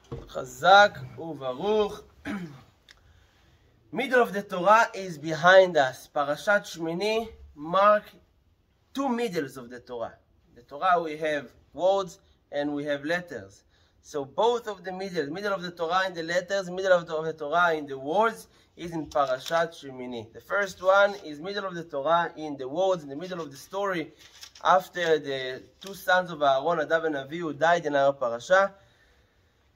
Chazak uvaruch. Middle of the Torah is behind us. Parashat Shemini mark two middles of the Torah. The Torah we have words and we have letters. So both of the middle of the Torah in the letters, middle of the Torah in the words, is in Parashat Shemini. The first one is middle of the Torah in the words, in the middle of the story, after the two sons of Aaron, Nadav and Avihu, died in our parasha.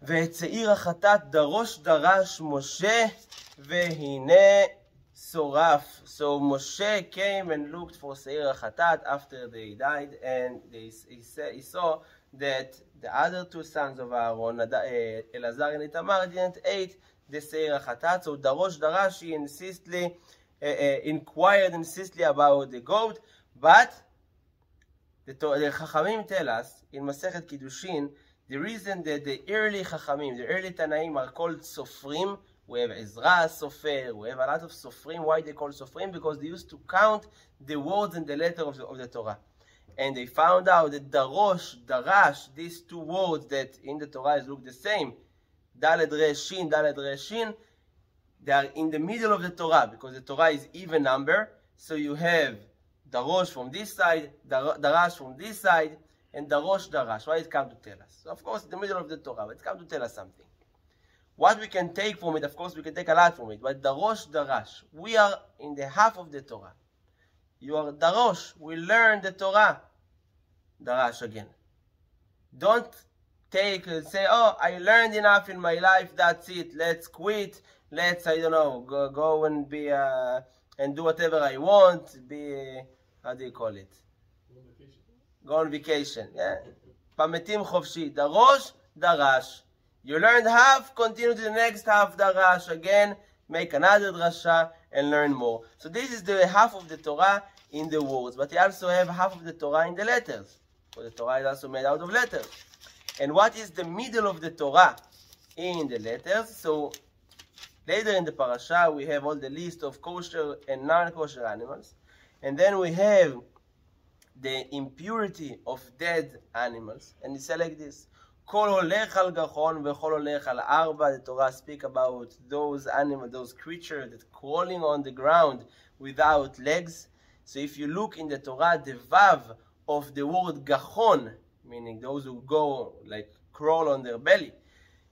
ואת שעיר החטאת דרוש דרש משה והנה שורף. So Moshe came and looked for שעיר החטאת after they died, and he saw that the other two sons of Aaron, Elazar and Itamar, didn't eat the שעיר החטאת. So דרוש דרש, he inquired insistently about the goat, but the Chachamim tell us in Masechet Kiddushin, the reason that the early Chachamim, the early Tanaim are called Sofrim, we have Ezra Sofer, we have a lot of Sofrim. Why they call Sofrim? Because they used to count the words and the letter of the Torah. And they found out that Darosh, Darash, these two words that in the Torah look the same, Daled Reshin, Daled Reshin, they are in the middle of the Torah, because the Torah is even number. So you have Darosh from this side, Darash from this side, and Darosh Darash. Why it come to tell us? So of course, in the middle of the Torah, but it come to tell us something. What we can take from it, of course, we can take a lot from it. But Darosh Darash, we are in the half of the Torah. You are Darosh. We learn the Torah. Darash again. Don't take and say, oh, I learned enough in my life. That's it. Let's quit. Let's, I don't know, go and be and do whatever I want. Be, how do you call it? Go on vacation. Yeah. Pametim chofshi. Darosh, darash. You learned half, continue to the next half, darash. Again, make another drasha and learn more. So this is the half of the Torah in the words. But you also have half of the Torah in the letters. So the Torah is also made out of letters. And what is the middle of the Torah in the letters? So later in the parasha, we have all the list of kosher and non-kosher animals. And then we have the impurity of dead animals, and it's like this: Kol holech al gachon v'chol holech al arba. The Torah speak about those animals, those creatures that crawling on the ground without legs. So if you look in the Torah, the vav of the word gachon, meaning those who go like crawl on their belly.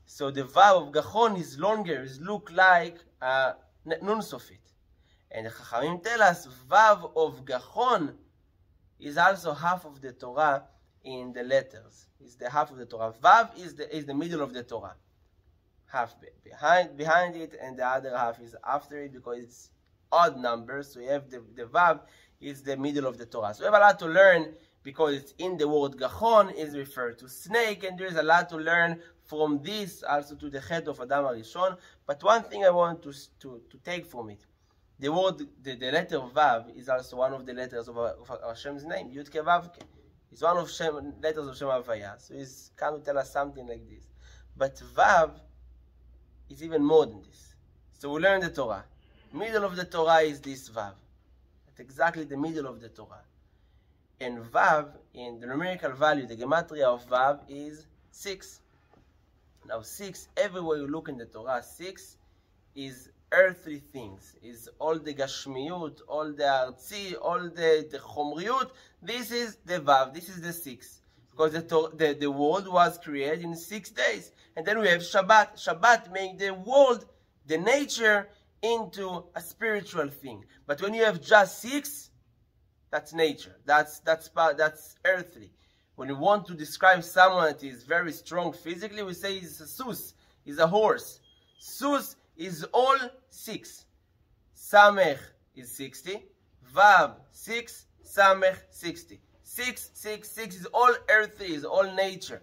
So the vav of gachon is longer, is look like a nun sofit. And the Chachamim tell us vav of gachon is also half of the Torah in the letters. It's the half of the Torah. Vav is the middle of the Torah. Half behind it, and the other half is after it, because it's odd numbers. So you have the Vav is the middle of the Torah. So we have a lot to learn, because it's in the word Gachon is referred to snake, and there is a lot to learn from this also to the Chet of Adam HaRishon. But one thing I want to take from it, the word, the letter Vav is also one of the letters of Hashem's name, Yud Ke Vav Ke. It's one of letters of Shem Havaya. So he's come to tell us something like this. But Vav is even more than this. So we learn the Torah. Middle of the Torah is this Vav. It's exactly the middle of the Torah. And Vav, in the numerical value, the gematria of Vav is 6. Now 6, everywhere you look in the Torah, 6 is earthly things, is all the gashmiyut, all the artzi, all the chomriyut. This is the Vav, this is the 6. Because the world was created in 6 days. And then we have Shabbat. Shabbat makes the world, the nature, into a spiritual thing. But when you have just 6, that's nature. That's earthly. When you want to describe someone that is very strong physically, we say he's a sus, he's a horse. Sus is all 6. Samech is 60. Vav 6. Samech 60. 6 is all earthly, is all nature.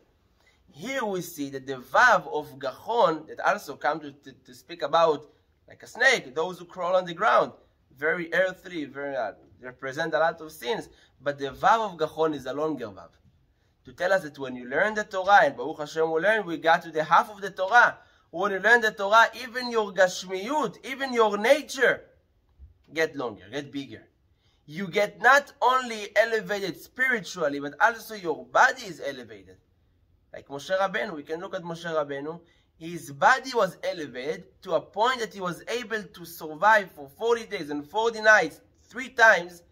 Here we see that the Vav of Gachon, that also come to speak about like a snake, those who crawl on the ground, very earthly, very represent a lot of sins. But the Vav of Gachon is a longer Vav, to tell us that when you learn the Torah, and Baruch Hashem we learn, we got to the half of the Torah. When you learn the Torah, even your gashmiyut, even your nature, get longer, get bigger. You get not only elevated spiritually, but also your body is elevated. Like Moshe Rabbeinu, we can look at Moshe Rabbeinu. his body was elevated to a point that he was able to survive for 40 days and 40 nights, 3 times,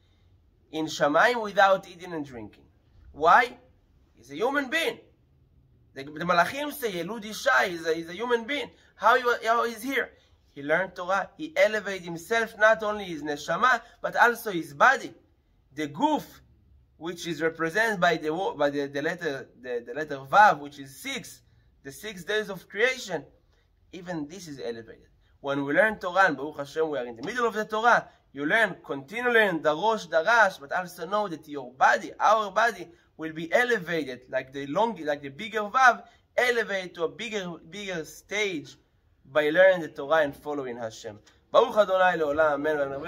in Shamayim without eating and drinking. Why? He's a human being. The Malachim say, Yelud Isha, he's a human being. How he's here? He learned Torah. He elevated himself, not only his neshama, but also his body. The guf, which is represented by the letter Vav, which is 6, the 6 days of creation. Even this is elevated. When we learn Torah, and Baruch Hashem, we are in the middle of the Torah, you learn, continue learn Darosh, Darash, but also know that your body, our body, will be elevated, like the bigger Vav, elevated to a bigger stage by learning the Torah and following Hashem. Baruch Adonai Le'olam, Amen.